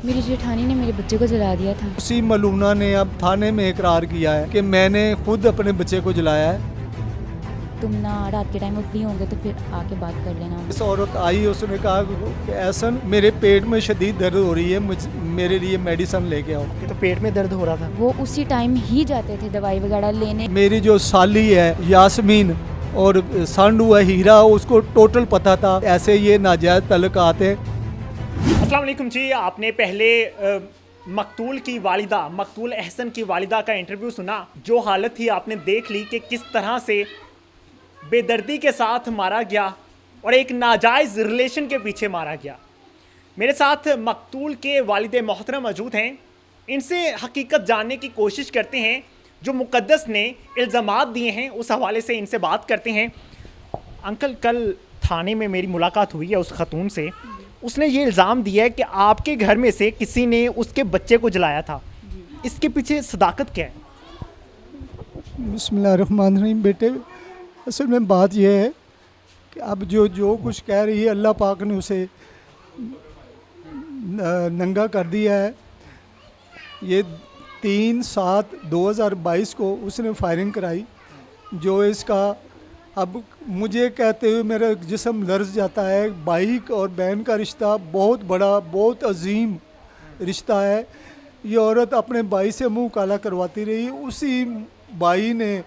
मेरी जेठानी ने मेरे बच्चे को जला दिया था। उसी मलूना ने अब थाने में इकरार किया है कि मैंने खुद अपने बच्चे को जलाया है। तुम ना रात के टाइम में फ्री होंगे तो फिर आके बात कर लेना। इस औरत आई, उसने कहा कि ऐसन मेरे पेट में शदीद दर्द हो रही है, मेरे लिए मेडिसिन लेके आओ। ये तो पेट में दर्द हो रहा था। वो उसी टाइम ही जाते थे दवाई वगैरह लेने। मेरी जो साली है यास्मीन और सांड हुआ हीरा, उसको टोटल पता था ऐसे ये नाजायज तल्लुक आते हैं। अस्सलाम वालेकुम जी। आपने पहले मकतूल की वालिदा, मकतूल अहसन की वालिदा का इंटरव्यू सुना। जो हालत थी आपने देख ली कि किस तरह से बेदर्दी के साथ मारा गया और एक नाजायज़ रिलेशन के पीछे मारा गया। मेरे साथ मकतूल के वालिद मोहतरम मौजूद हैं। इनसे हकीकत जानने की कोशिश करते हैं। जो मुक़द्दस ने इल्ज़ामात दिए हैं उस हवाले से इनसे बात करते हैं। अंकल, कल थाने में मेरी मुलाकात हुई है उस खतून से। उसने ये इल्ज़ाम दिया है कि आपके घर में से किसी ने उसके बच्चे को जलाया था। इसके पीछे सदाकत क्या है? बिस्मिल्लाहिर्रहमानिर्रहीम। बेटे, असल में बात यह है कि अब जो कुछ कह रही है, अल्लाह पाक ने उसे नंगा कर दिया है। ये 3/7/2022 को उसने फायरिंग कराई, जो इसका अब मुझे कहते हुए मेरा जिस्म लर्ज जाता है। भाई और बहन का रिश्ता बहुत बड़ा, बहुत अजीम रिश्ता है। ये औरत अपने भाई से मुंह काला करवाती रही। उसी भाई ने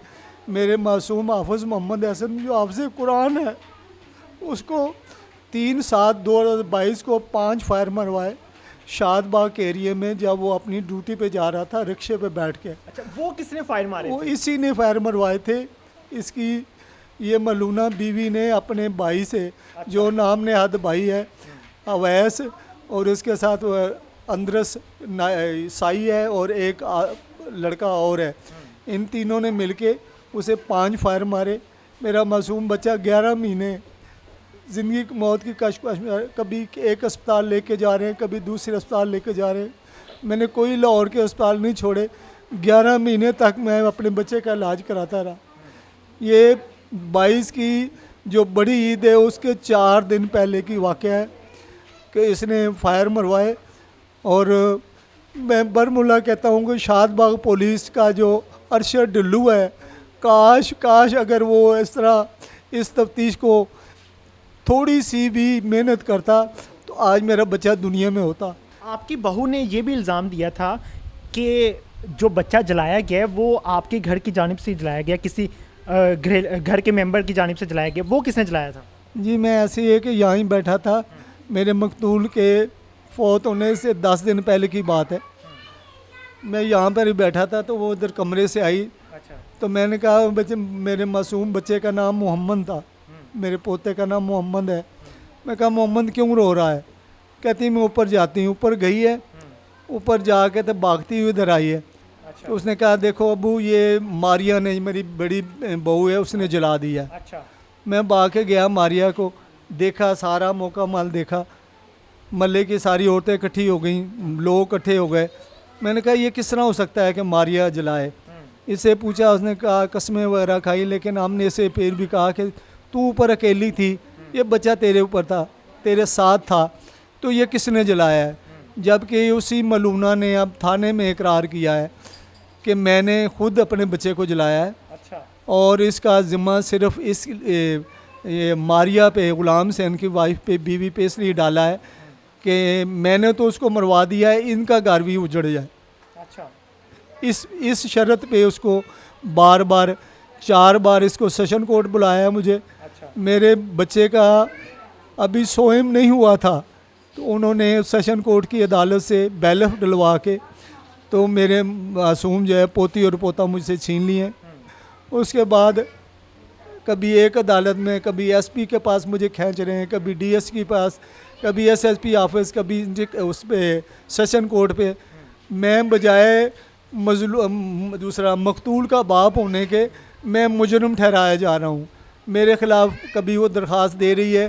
मेरे मासूम हाफिज़ मोहम्मद हसन, जो हाफिज़ कुरान है, उसको 3/7/2022 को 5 फायर मरवाए शादबाग के एरिए में, जब वो अपनी ड्यूटी पे जा रहा था रिक्शे पे बैठ के। अच्छा, वो किसने फायर मारे वो थे? इसी ने फायर मरवाए थे। इसकी ये मलूना बीवी ने अपने भाई से, जो नाम नेहद भाई है अवैस, और उसके साथ वो अंदरस साई है और एक लड़का और है, इन तीनों ने मिलके उसे 5 फायर मारे। मेरा मासूम बच्चा 11 महीने ज़िंदगी की मौत की कशमकश में, कभी एक अस्पताल लेके जा रहे हैं, कभी दूसरे अस्पताल लेके जा रहे हैं। मैंने कोई लाहौर के अस्पताल नहीं छोड़े। 11 महीने तक मैं अपने बच्चे का इलाज कराता रहा। ये 22 की जो बड़ी ईद है उसके 4 दिन पहले की वाक़या है कि इसने फायर मरवाए। और मैं बरमुल्ला कहता हूँ कि शादबाग पुलिस का जो अरशद डुल्लू है, काश अगर वो इस तरह इस तफ्तीश को थोड़ी सी भी मेहनत करता तो आज मेरा बच्चा दुनिया में होता। आपकी बहू ने ये भी इल्ज़ाम दिया था कि जो बच्चा जलाया गया है वो आपके घर की जानिब से जलाया गया, किसी घर के मेंबर की जानिब से जलाया गया। वो किसने जलाया था? जी, मैं ऐसे ही है कि यहाँ ही बैठा था। मेरे मकतूल के फौत होने से 10 दिन पहले की बात है। मैं यहाँ पर ही बैठा था तो वो उधर कमरे से आई। अच्छा। तो मैंने कहा, बच्चे, मेरे मासूम बच्चे का नाम मोहम्मद था, मेरे पोते का नाम मोहम्मद है। मैं कहा, मोहम्मद क्यों रो रहा है? कहती मैं ऊपर जाती हूँ। ऊपर गई है, ऊपर जाके तो भागती हुई इधर आई है। अच्छा। तो उसने कहा, देखो अबू, ये मारिया ने, मेरी बड़ी बहू है, उसने जला दिया। अच्छा। मैं भाग के गया मारिया को, देखा, सारा मौका माल देखा। मल्ले की सारी औरतें इकट्ठी हो गई, लोग इकट्ठे हो गए। मैंने कहा, ये किस तरह हो सकता है कि मारिया जलाए? इससे पूछा, उसने कहा कसमें वगैरह खाई, लेकिन हमने इसे फिर भी कहा कि तू ऊपर अकेली थी, ये बच्चा तेरे ऊपर था, तेरे साथ था, तो ये किसने जलाया है? जबकि उसी मलूना ने अब थाने में इकरार किया है कि मैंने खुद अपने बच्चे को जलाया है। अच्छा। और इसका ज़िम्मा सिर्फ इस ये मारिया पे, ग़ुलाम हुसैन की वाइफ पे, बीवी पे इसलिए डाला है कि मैंने तो उसको मरवा दिया है, इनका घर भी उजड़ जाए। अच्छा। इस शर्त पे उसको बार बार 4 बार इसको सेशन कोर्ट बुलाया मुझे। अच्छा। मेरे बच्चे का अभी सोएम नहीं हुआ था तो उन्होंने सेशन कोर्ट की अदालत से बैलफ डलवा के तो मेरे मासूम जो है पोती और पोता मुझसे छीन लिए। उसके बाद कभी एक अदालत में, कभी एसपी के पास मुझे खींच रहे हैं, कभी डीएस के पास, कभी एसएसपी ऑफिस, कभी उस पे सेशन कोर्ट पे। मैं बजाय दूसरा मकतूल का बाप होने के मैं मुजरिम ठहराया जा रहा हूँ। मेरे ख़िलाफ़ कभी वो दरख्वास्त दे रही है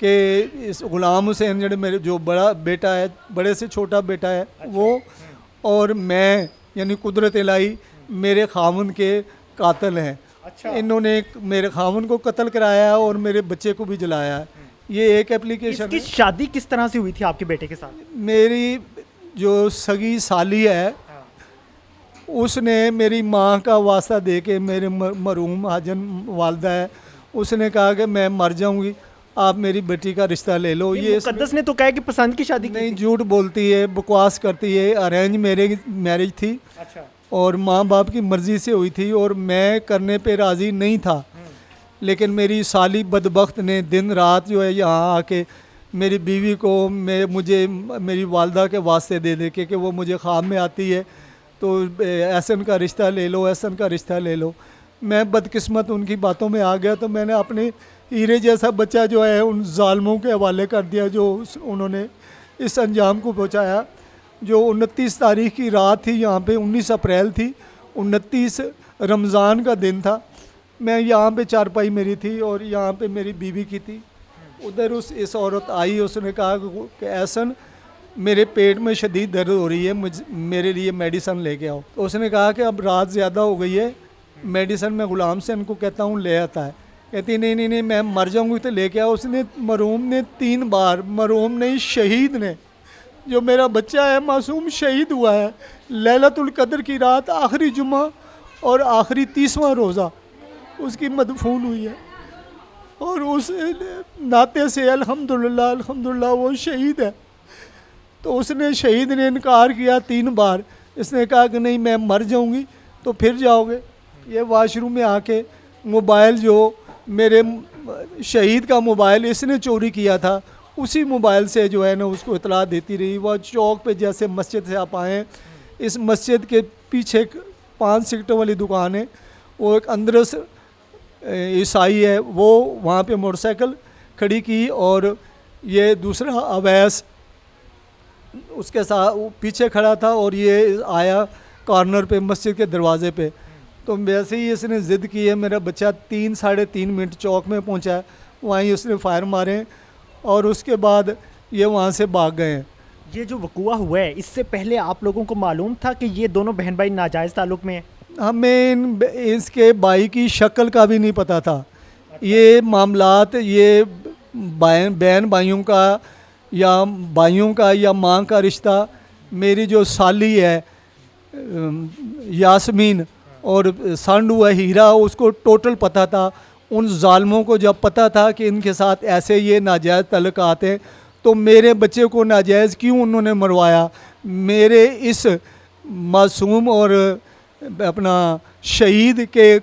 कि इस ग़ुलाम हुसैन मेरे जो बड़ा बेटा है, बड़े से छोटा बेटा है, वो और मैं यानी कुदरत इलाही मेरे खामन के कातिल हैं। अच्छा। इन्होंने मेरे खामन को कत्ल कराया है और मेरे बच्चे को भी जलाया है। ये एक एप्लीकेशन इसकी शादी किस तरह से हुई थी आपके बेटे के साथ? मेरी जो सगी साली है उसने मेरी माँ का वास्ता दे के, मेरे मरहूम हाजन वालदा है, उसने कहा कि मैं मर जाऊंगी, आप मेरी बेटी का रिश्ता ले लो। ये मुकद्दस ने तो कहा कि पसंद की शादी की नहीं, थी। झूठ बोलती है, बकवास करती है। अरेंज मैरिज थी अच्छा। और माँ बाप की मर्ज़ी से हुई थी और मैं करने पे राज़ी नहीं था, लेकिन मेरी साली बदबख्त ने दिन रात जो है यहाँ आके मेरी बीवी को मुझे मेरी वालदा के वास्ते दे के कि वो मुझे ख्वाब में आती है तो एहसन का रिश्ता ले लो, एहसन का रिश्ता ले लो। मैं बदकिस्मत उनकी बातों में आ गया, तो मैंने अपने हीरे जैसा बच्चा जो है उन जालमों के हवाले कर दिया जो उन्होंने इस अंजाम को पहुँचाया। जो 29 तारीख की रात थी, यहाँ पे 19 अप्रैल थी, 29 रमज़ान का दिन था। मैं यहाँ पे चारपाई मेरी थी और यहाँ पे मेरी बीवी की थी। उधर इस औरत आई, उसने कहा कि एहसन मेरे पेट में शदीद दर्द हो रही है, मेरे लिए मेडिसन लेके आओ। तो उसने कहा कि अब रात ज़्यादा हो गई है, मेडिसन मैं ग़ुलाम से इनको कहता हूँ ले आता है। कहती नहीं मैं मर जाऊँगी तो लेके आओ। उसने मरहूम ने 3 बार, मरहूम नहीं शहीद ने, जो मेरा बच्चा है मासूम शहीद हुआ है, लैलतुल कद्र की रात आखिरी जुम्मा और आखिरी 30वां रोज़ा उसकी मदफून हुई है और उस नाते से अल्हम्दुलिल्लाह वो शहीद है। तो उसने शहीद ने इनकार किया 3 बार। इसने कहा कि नहीं मैं मर जाऊंगी तो फिर जाओगे। ये वाशरूम में आके मोबाइल, जो मेरे शहीद का मोबाइल इसने चोरी किया था, उसी मोबाइल से जो है ना उसको इतला देती रही। वह चौक पे जैसे मस्जिद से आप आएँ, इस मस्जिद के पीछे 5 सिगरेटों वाली दुकान है, वो एक अंदरस ईसाई है, वो वहाँ पे मोटरसाइकिल खड़ी की और ये दूसरा अवैस उसके साथ पीछे खड़ा था और ये आया कॉर्नर पे मस्जिद के दरवाज़े पे। तो वैसे ही इसने ज़िद की है, मेरा बच्चा 3-3.5 मिनट चौक में पहुँचा है, वहीं उसने फायर मारे और उसके बाद ये वहाँ से भाग गए हैं। ये जो वक़ूआ हुआ है, इससे पहले आप लोगों को मालूम था कि ये दोनों बहन भाई नाजायज़ ताल्लुक़ में हैं? हमें इसके भाई की शक्ल का भी नहीं पता था। ये मामलात ये बहन भाइयों का या माँ का रिश्ता, मेरी जो साली है यास्मीन और सांडू है हीरा, उसको टोटल पता था। उन जालमों को जब पता था कि इनके साथ ऐसे ये नाजायज़ तल्लुकात हैं, तो मेरे बच्चे को नाजायज़ क्यों उन्होंने मरवाया? मेरे इस मासूम और अपना शहीद के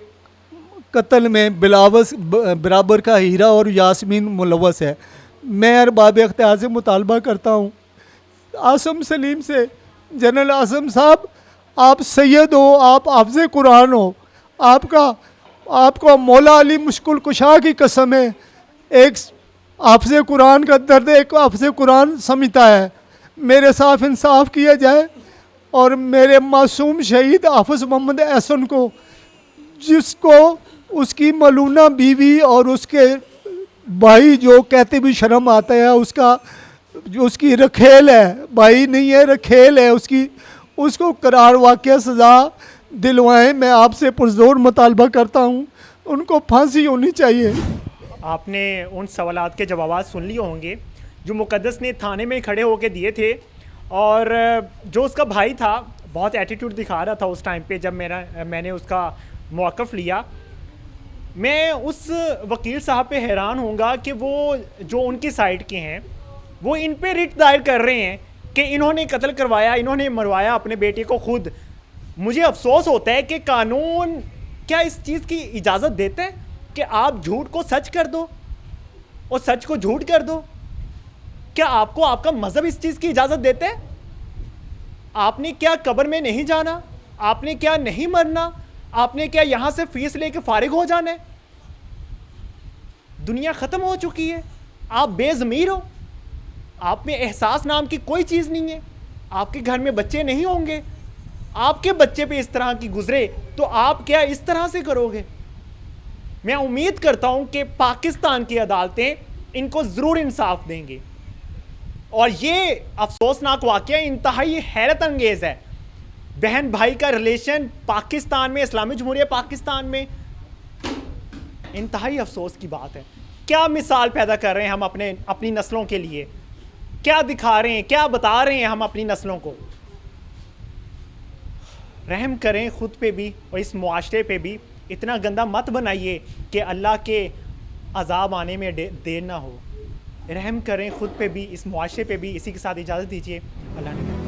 कत्ल में बिलावस बराबर का हीरा और यास्मीन मुलव्वस है। मैं अरबाब इख्तियार से मुतालबा करता हूँ आसम सलीम से, जनरल आसम साहब आप सैयद हो, आप हाफ़िज़ कुरान हो, आपका मौला अली मुश्किल कुशा की कसम है, एक हाफ़िज़ कुरान का दर्द एक हाफ़िज़ कुरान समझता है। मेरे साथ इंसाफ किया जाए और मेरे मासूम शहीद हाफ़िज़ मोहम्मद एहसन को, जिसको उसकी मलूना बीवी और उसके भाई, जो कहते भी शर्म आता है, उसकी रखेल है, भाई नहीं है रखेल है उसको करार वाक़या सज़ा दिलवाएं। मैं आपसे पुरज़ोर मुतालबा करता हूँ, उनको फांसी होनी चाहिए। आपने उन सवालात के जवाब सुन लिए होंगे जो मुकद्दस ने थाने में खड़े होकर दिए थे, और जो उसका भाई था बहुत एटीट्यूड दिखा रहा था उस टाइम पे जब मैंने उसका मौक़िफ़ लिया। मैं उस वकील साहब पे हैरान होऊंगा कि वो जो उनकी साइड के हैं वो इन पे रिट दायर कर रहे हैं कि इन्होंने कत्ल करवाया, इन्होंने मरवाया अपने बेटे को खुद। मुझे अफसोस होता है कि कानून क्या इस चीज़ की इजाज़त देता है कि आप झूठ को सच कर दो और सच को झूठ कर दो? क्या आपको आपका मज़हब इस चीज़ की इजाज़त देता है? आपने क्या कब्र में नहीं जाना? आपने क्या नहीं मरना? आपने क्या यहाँ से फीस लेके फारिग हो जाना है? दुनिया ख़त्म हो चुकी है, आप बेज़मीर हो, आप में एहसास नाम की कोई चीज़ नहीं है, आपके घर में बच्चे नहीं होंगे, आपके बच्चे पे इस तरह की गुजरे तो आप क्या इस तरह से करोगे? मैं उम्मीद करता हूँ कि पाकिस्तान की अदालतें इनको ज़रूर इंसाफ देंगी। और ये अफसोसनाक वाक़या इंतहाई हैरत अंगेज़ है। बहन भाई का रिलेशन पाकिस्तान में, इस्लामी जमहूरिया पाकिस्तान में, इंतहाई अफसोस की बात है। क्या मिसाल पैदा कर रहे हैं हम अपनी नस्लों के लिए? क्या दिखा रहे हैं, क्या बता रहे हैं हम अपनी नस्लों को? रहम करें ख़ुद पे भी और इस मुआशरे पे भी। इतना गंदा मत बनाइए कि अल्लाह के अजाब आने में देर ना हो। रहम करें ख़ुद पे भी, इस मुआशरे पे भी। इसी के साथ इजाज़त दीजिए। अल्लाह ने